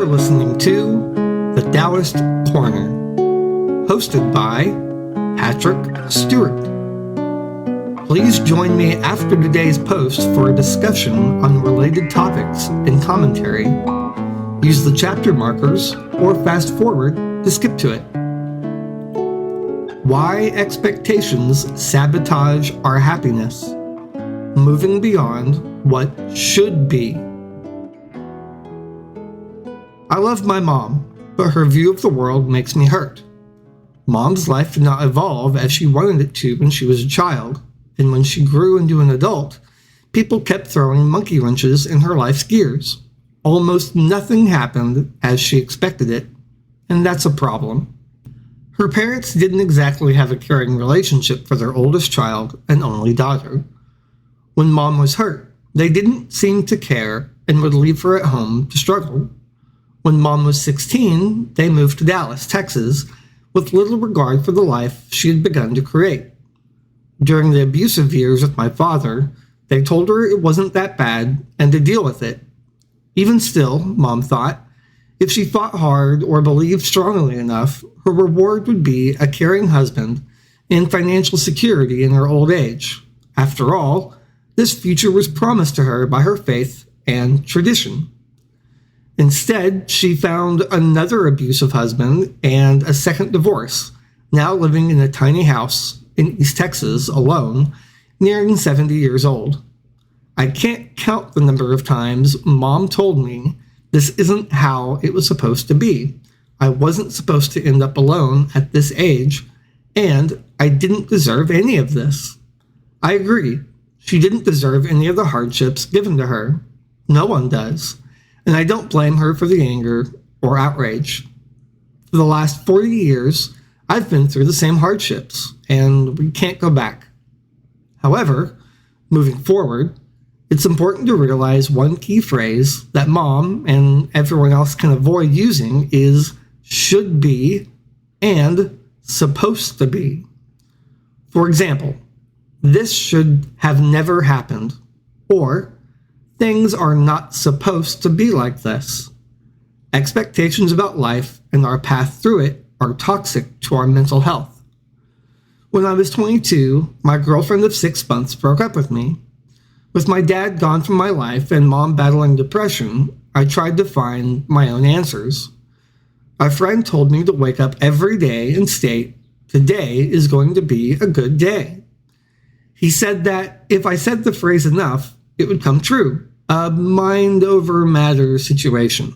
listening to The Taoist Corner, hosted by Patrick Stewart. Please join me after today's post for a discussion on related topics and commentary. Use the chapter markers or fast forward to skip to it. Why expectations sabotage our happiness. Moving beyond what should be. I love my mom, but her view of the world makes me hurt. Mom's life did not evolve as she wanted it to when she was a child, and when she grew into an adult, people kept throwing monkey wrenches in her life's gears. Almost nothing happened as she expected it, and that's a problem. Her parents didn't exactly have a caring relationship for their oldest child and only daughter. When Mom was hurt, they didn't seem to care and would leave her at home to struggle. When Mom was 16, they moved to Dallas, Texas, with little regard for the life she had begun to create. During the abusive years with my father, they told her it wasn't that bad and to deal with it. Even still, Mom thought, if she fought hard or believed strongly enough, her reward would be a caring husband and financial security in her old age. After all, this future was promised to her by her faith and tradition. Instead, she found another abusive husband and a second divorce, now living in a tiny house in East Texas alone, nearing 70 years old. I can't count the number of times Mom told me this isn't how it was supposed to be. I wasn't supposed to end up alone at this age, and I didn't deserve any of this. I agree. She didn't deserve any of the hardships given to her. No one does. And I don't blame her for the anger or outrage. For the last 40 years, I've been through the same hardships, and we can't go back. However, moving forward, it's important to realize one key phrase that Mom and everyone else can avoid using is should be and supposed to be. For example, this should have never happened, or things are not supposed to be like this. Expectations about life and our path through it are toxic to our mental health. When I was 22, my girlfriend of 6 months broke up with me. With my dad gone from my life and Mom battling depression, I tried to find my own answers. A friend told me to wake up every day and state, "Today is going to be a good day." He said that if I said the phrase enough, it would come true, a mind over matter situation.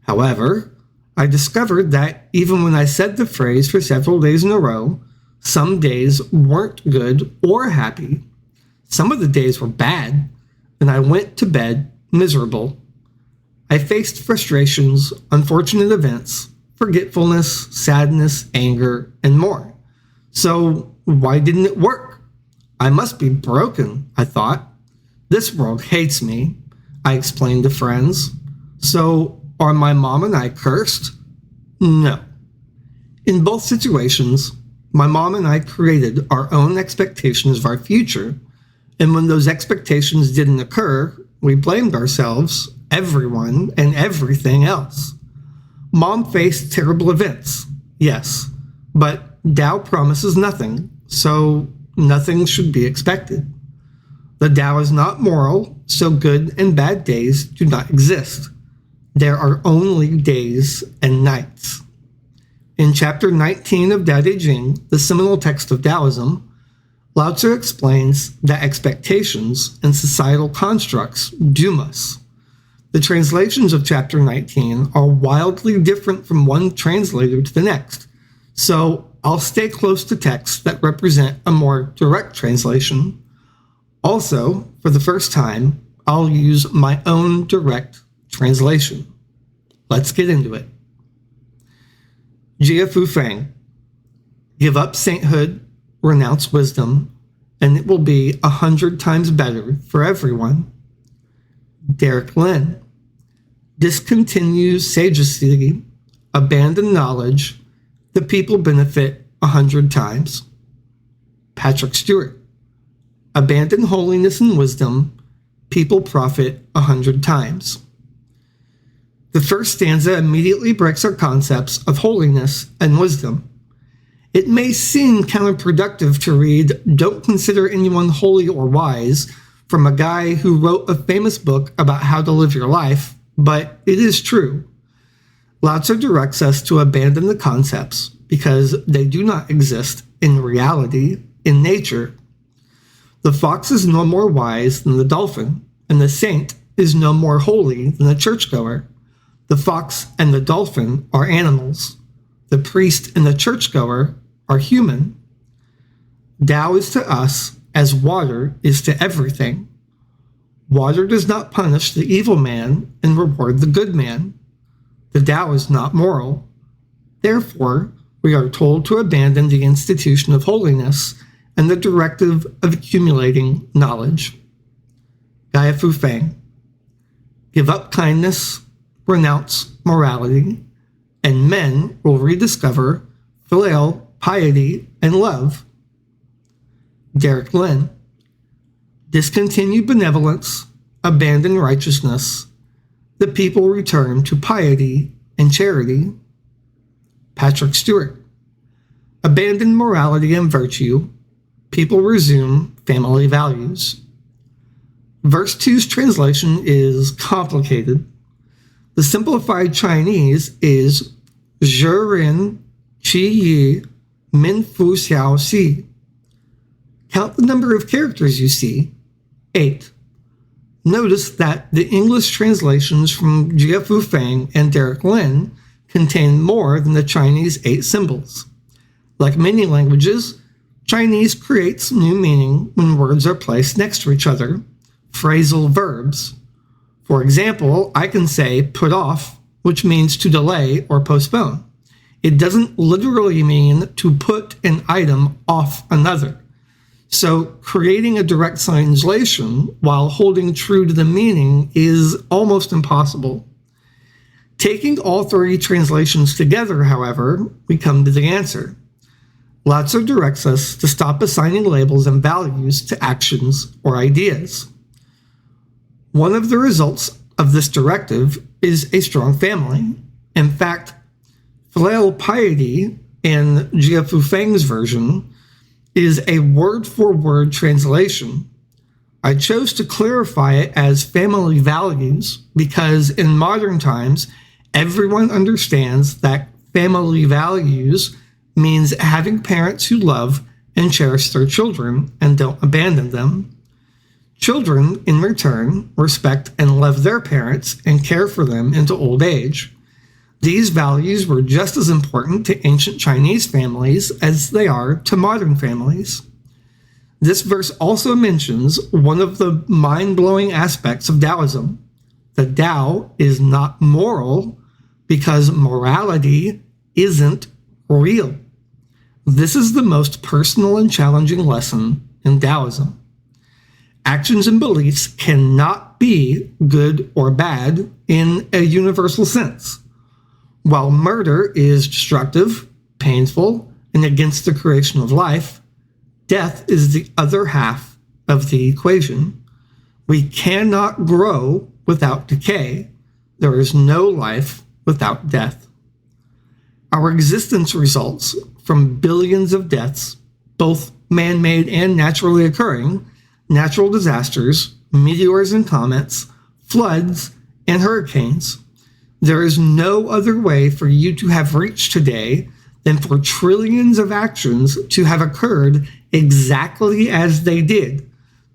However, I discovered that even when I said the phrase for several days in a row, some days weren't good or happy. Some of the days were bad, and I went to bed miserable. I faced frustrations, unfortunate events, forgetfulness, sadness, anger, and more. So why didn't it work? I must be broken, I thought. This world hates me, I explained to friends. So are my mom and I cursed? No. In both situations, my mom and I created our own expectations of our future, and when those expectations didn't occur, we blamed ourselves, everyone, and everything else. Mom faced terrible events, yes, but Tao promises nothing, so nothing should be expected. The Tao is not moral, so good and bad days do not exist. There are only days and nights. In chapter 19 of Tao Te Ching, the seminal text of Taoism, Lao Tzu explains that expectations and societal constructs doom us. The translations of chapter 19 are wildly different from one translator to the next, so I'll stay close to texts that represent a more direct translation. Also, for the first time, I'll use my own direct translation. Let's get into it. Jia Fu Feng. Give up sainthood, renounce wisdom, and it will be 100 times better for everyone. Derek Lin. Discontinue sagacity, abandon knowledge, the people benefit 100 times. Patrick Stewart. Abandon holiness and wisdom, people profit 100 times. The first stanza immediately breaks our concepts of holiness and wisdom. It may seem counterproductive to read, "Don't consider anyone holy or wise," from a guy who wrote a famous book about how to live your life, but it is true. Lao Tzu directs us to abandon the concepts because they do not exist in reality, in nature. The fox is no more wise than the dolphin, and the saint is no more holy than the churchgoer. The fox and the dolphin are animals. The priest and the churchgoer are human. Tao is to us as water is to everything. Water does not punish the evil man and reward the good man. The Tao is not moral. Therefore, we are told to abandon the institution of holiness and the directive of accumulating knowledge. Gaia Fu Feng. Give up kindness, renounce morality, and men will rediscover filial piety and love. Derek Lin. Discontinue benevolence, abandon righteousness. The people return to piety and charity. Patrick Stewart. Abandon morality and virtue. People resume family values. Verse 2's translation is complicated. The simplified Chinese is Zhi Ren Qi Yi Min Fu Xiao Xi. Count the number of characters you see, 8. Notice that the English translations from Jia Fu Feng and Derek Lin contain more than the Chinese 8 symbols. Like many languages, Chinese creates new meaning when words are placed next to each other, phrasal verbs. For example, I can say put off, which means to delay or postpone. It doesn't literally mean to put an item off another. So creating a direct translation while holding true to the meaning is almost impossible. Taking all 3 translations together, however, we come to the answer. Lao Tzu directs us to stop assigning labels and values to actions or ideas. One of the results of this directive is a strong family. In fact, filial piety in Jia Fu Feng's version is a word-for-word translation. I chose to clarify it as family values because in modern times, everyone understands that family values means having parents who love and cherish their children and don't abandon them. Children, in return, respect and love their parents and care for them into old age. These values were just as important to ancient Chinese families as they are to modern families. This verse also mentions one of the mind-blowing aspects of Taoism. The Tao is not moral because morality isn't real. This is the most personal and challenging lesson in Taoism. Actions and beliefs cannot be good or bad in a universal sense. While murder is destructive, painful, and against the creation of life, death is the other half of the equation. We cannot grow without decay. There is no life without death. Our existence results from billions of deaths, both man-made and naturally occurring, natural disasters, meteors and comets, floods, and hurricanes. There is no other way for you to have reached today than for trillions of actions to have occurred exactly as they did,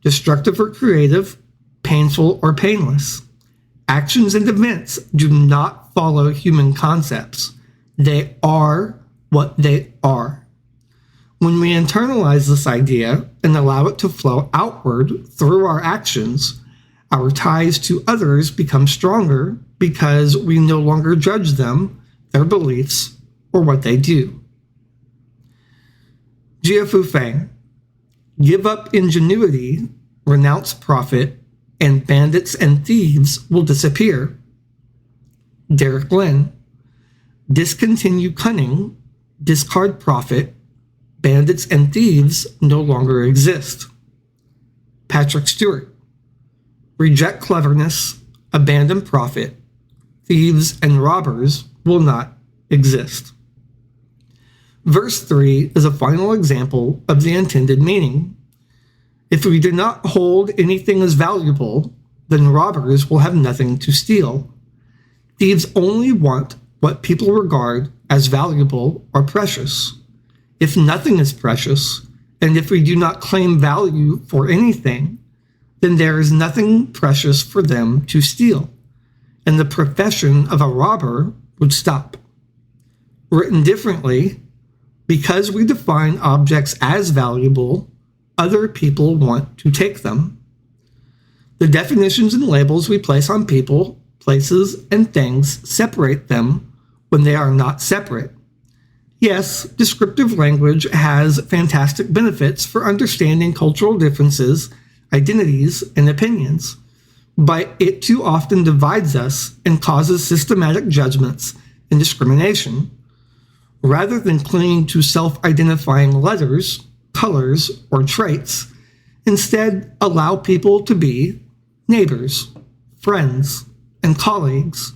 destructive or creative, painful or painless. Actions and events do not follow human concepts. They are what they are. When we internalize this idea and allow it to flow outward through our actions, our ties to others become stronger because we no longer judge them, their beliefs, or what they do. Jia Fu Feng. Give up ingenuity, renounce profit, and bandits and thieves will disappear. Derek Lin. Discontinue cunning, discard profit, bandits and thieves no longer exist. Patrick Stewart. Reject cleverness, abandon profit, thieves, and robbers will not exist. Verse 3 is a final example of the intended meaning. If we do not hold anything as valuable, then robbers will have nothing to steal. Thieves only want what people regard as valuable or precious. If nothing is precious, and if we do not claim value for anything, then there is nothing precious for them to steal, and the profession of a robber would stop. Written differently, because we define objects as valuable, other people want to take them. The definitions and labels we place on people, places, and things separate them when they are not separate. Yes, descriptive language has fantastic benefits for understanding cultural differences, identities, and opinions, but it too often divides us and causes systematic judgments and discrimination. Rather than clinging to self-identifying letters, colors, or traits, instead allow people to be neighbors, friends, and colleagues.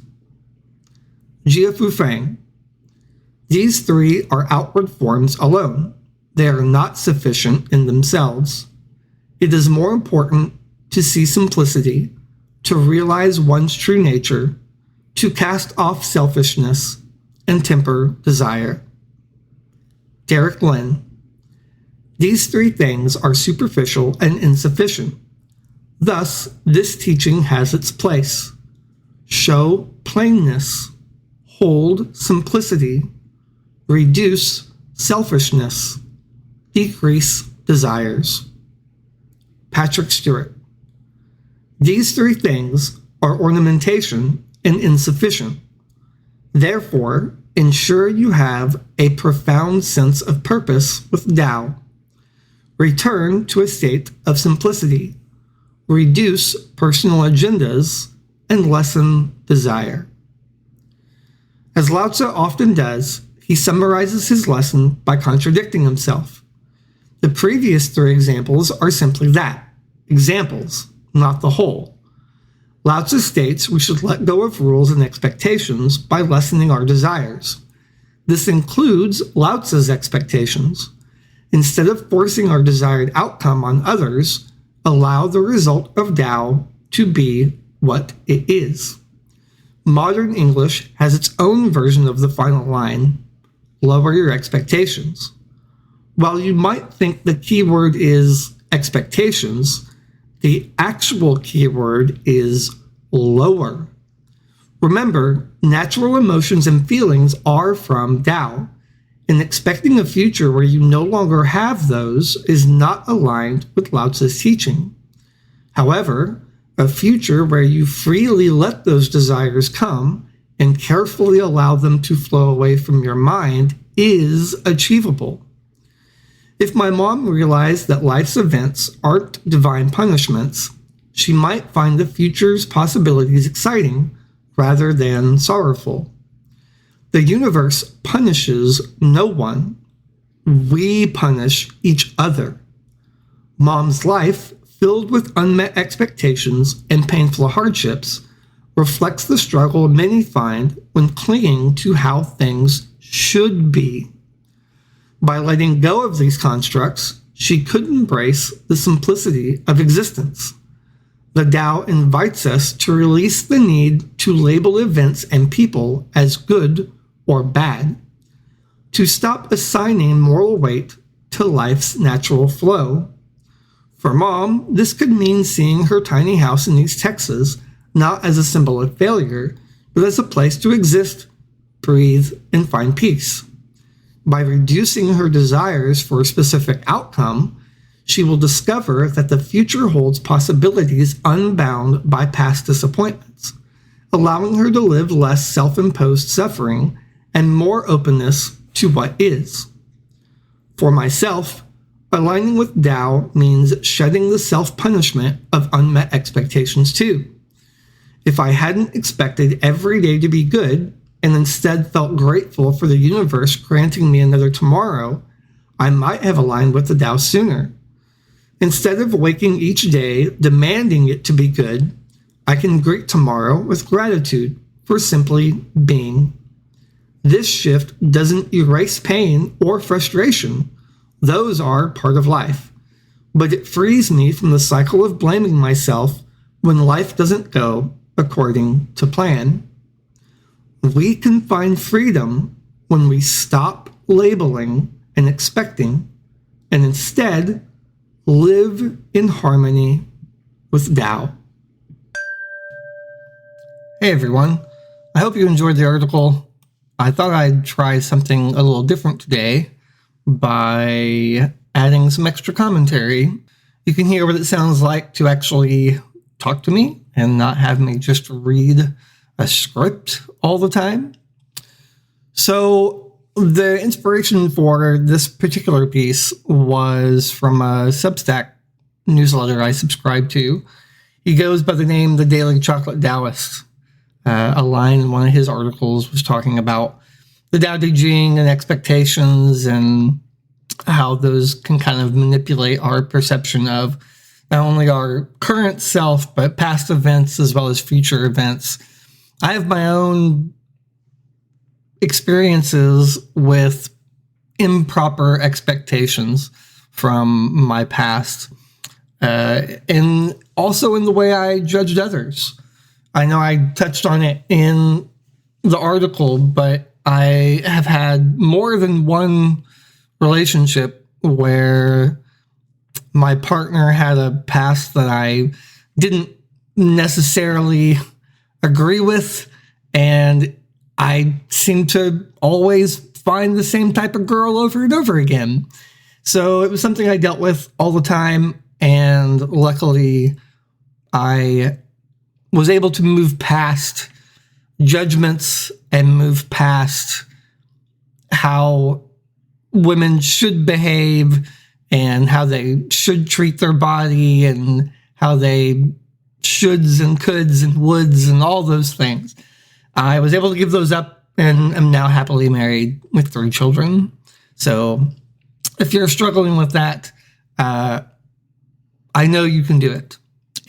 Jia Fu Fang. These three are outward forms alone. They are not sufficient in themselves. It is more important to see simplicity, to realize one's true nature, to cast off selfishness, and temper desire. Derek Lin. These three things are superficial and insufficient. Thus, this teaching has its place. Show plainness, hold simplicity, reduce selfishness, decrease desires. Patrick Stewart. These three things are ornamentation and insufficient. Therefore, ensure you have a profound sense of purpose with Tao. Return to a state of simplicity. Reduce personal agendas and lessen desire. As Lao Tzu often does, he summarizes his lesson by contradicting himself. The previous three examples are simply that, examples, not the whole. Lao Tzu states we should let go of rules and expectations by lessening our desires. This includes Lao Tzu's expectations. Instead of forcing our desired outcome on others, allow the result of Tao to be what it is. Modern English has its own version of the final line, lower your expectations. While you might think the key word is expectations, the actual keyword is lower. Remember, natural emotions and feelings are from Tao, and expecting a future where you no longer have those is not aligned with Lao Tzu's teaching. However, a future where you freely let those desires come and carefully allow them to flow away from your mind is achievable. If my mom realized that life's events aren't divine punishments, she might find the future's possibilities exciting rather than sorrowful. The universe punishes no one. We punish each other. Mom's life, filled with unmet expectations and painful hardships, reflects the struggle many find when clinging to how things should be. By letting go of these constructs, she could embrace the simplicity of existence. The Tao invites us to release the need to label events and people as good or bad, to stop assigning moral weight to life's natural flow. For Mom, this could mean seeing her tiny house in East Texas not as a symbol of failure, but as a place to exist, breathe, and find peace. By reducing her desires for a specific outcome, she will discover that the future holds possibilities unbound by past disappointments, allowing her to live less self-imposed suffering and more openness to what is. For myself, aligning with Tao means shedding the self-punishment of unmet expectations too. If I hadn't expected every day to be good and instead felt grateful for the universe granting me another tomorrow, I might have aligned with the Tao sooner. Instead of waking each day demanding it to be good, I can greet tomorrow with gratitude for simply being. This shift doesn't erase pain or frustration. Those are part of life. But it frees me from the cycle of blaming myself when life doesn't go according to plan. We can find freedom when we stop labeling and expecting and instead live in harmony with Tao. Hey everyone, I hope you enjoyed the article. I thought I'd try something a little different today by adding some extra commentary. You can hear what it sounds like to actually talk to me and not have me just read a script all the time. So the inspiration for this particular piece was from a Substack newsletter I subscribe to. He goes by the name The Daily Chocolate Taoist. A line in one of his articles was talking about the Tao Te Ching and expectations and how those can kind of manipulate our perception of not only our current self, but past events as well as future events. I have my own experiences with improper expectations from my past, and also in the way I judged others. I know I touched on it in the article, but I have had more than one relationship where my partner had a past that I didn't necessarily agree with, and I seem to always find the same type of girl over and over again. So it was something I dealt with all the time, and luckily I was able to move past judgments and move past how women should behave and how they should treat their body and how they shoulds and coulds and woulds and all those things. I was able to give those up and am now happily married with 3 children. So if you're struggling with that, I know you can do it.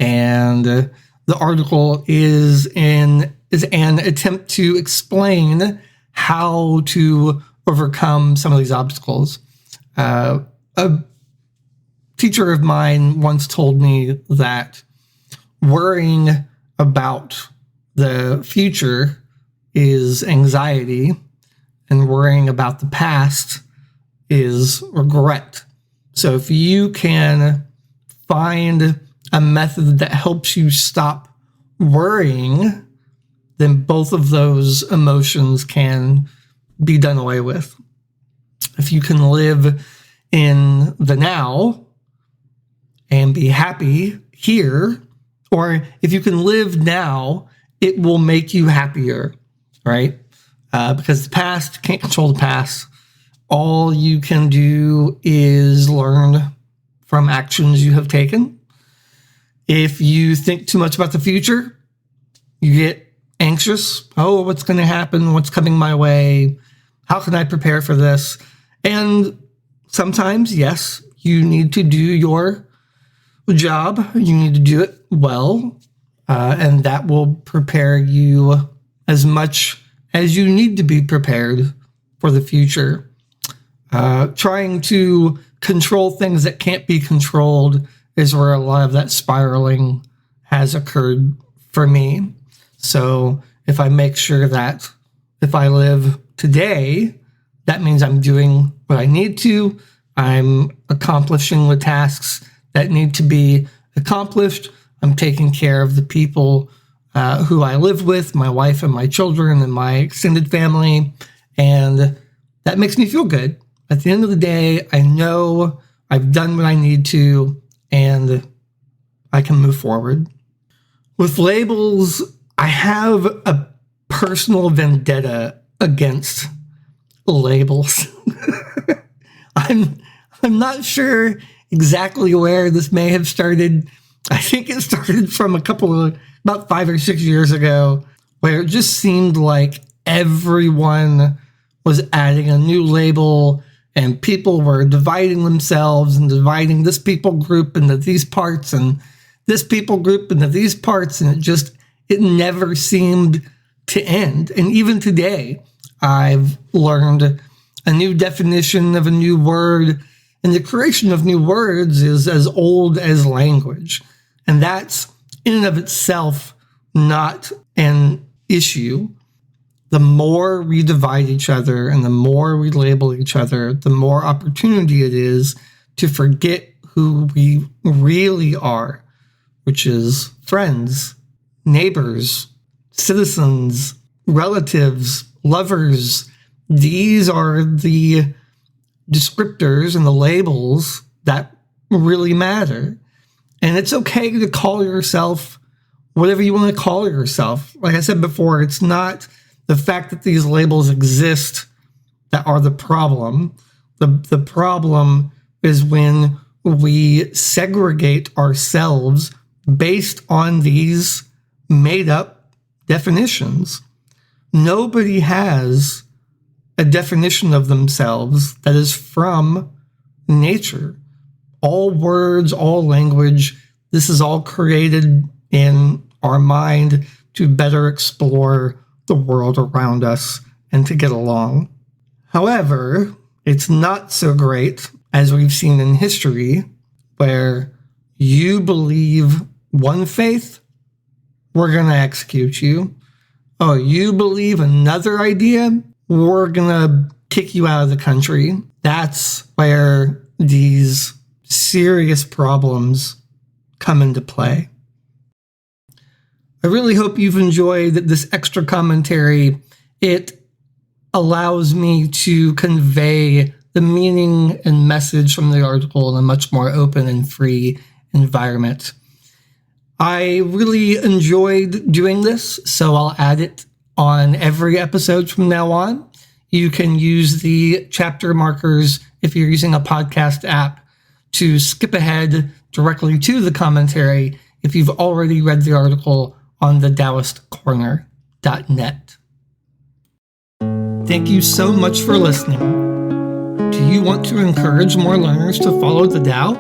And the article is an attempt to explain how to overcome some of these obstacles. A teacher of mine once told me that worrying about the future is anxiety, and worrying about the past is regret. So if you can find a method that helps you stop worrying, then both of those emotions can be done away with. If you can live in the now and be happy here, or if you can live now, it will make you happier, right? Because the past, you can't control the past. All you can do is learn from actions you have taken. If you think too much about the future, you get anxious. Oh, what's going to happen? What's coming my way? How can I prepare for this? And sometimes, yes, you need to do your job. You need to do it well. And that will prepare you as much as you need to be prepared for the future. Trying to control things that can't be controlled is where a lot of that spiraling has occurred for me. So if I make sure that if I live today, that means I'm doing what I need to. I'm accomplishing the tasks that need to be accomplished. I'm taking care of the people who I live with, my wife and my children and my extended family. And that makes me feel good. At the end of the day, I know I've done what I need to and I can move forward. With labels, I have a personal vendetta against labels. I'm not sure exactly where this may have started. I think it started from about 5 or 6 years ago, where it just seemed like everyone was adding a new label and people were dividing themselves and dividing this people group into these parts and this people group into these parts. And it never seemed to end. And even today, I've learned a new definition of a new word, and the creation of new words is as old as language. And that's in and of itself not an issue. The more we divide each other and the more we label each other, the more opportunity it is to forget who we really are, which is friends, neighbors, citizens, relatives, lovers. These are the descriptors and the labels that really matter. And it's okay to call yourself whatever you want to call yourself. Like I said before, it's not the fact that these labels exist that are the problem. The problem is when we segregate ourselves based on these made-up definitions. Nobody has a definition of themselves that is from nature. All words, all language, this is all created in our mind to better explore the world around us and to get along. However, it's not so great, as we've seen in history, where you believe one faith, we're going to execute you. Oh, you believe another idea, we're going to kick you out of the country. That's where these serious problems come into play. I really hope you've enjoyed this extra commentary. It allows me to convey the meaning and message from the article in a much more open and free environment. I really enjoyed doing this, so I'll add it on every episode from now on. You can use the chapter markers if you're using a podcast app to skip ahead directly to the commentary if you've already read the article on the TaoistCorner.net. Thank you so much for listening. Do you want to encourage more learners to follow the Tao?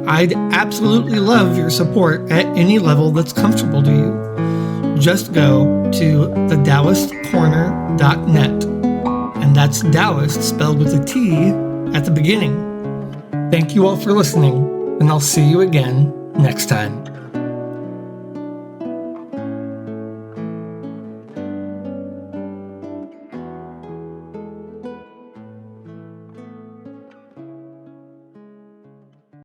I'd absolutely love your support at any level that's comfortable to you. Just go to the TaoistCorner.net, and that's Taoist spelled with a T at the beginning. Thank you all for listening, and I'll see you again next time.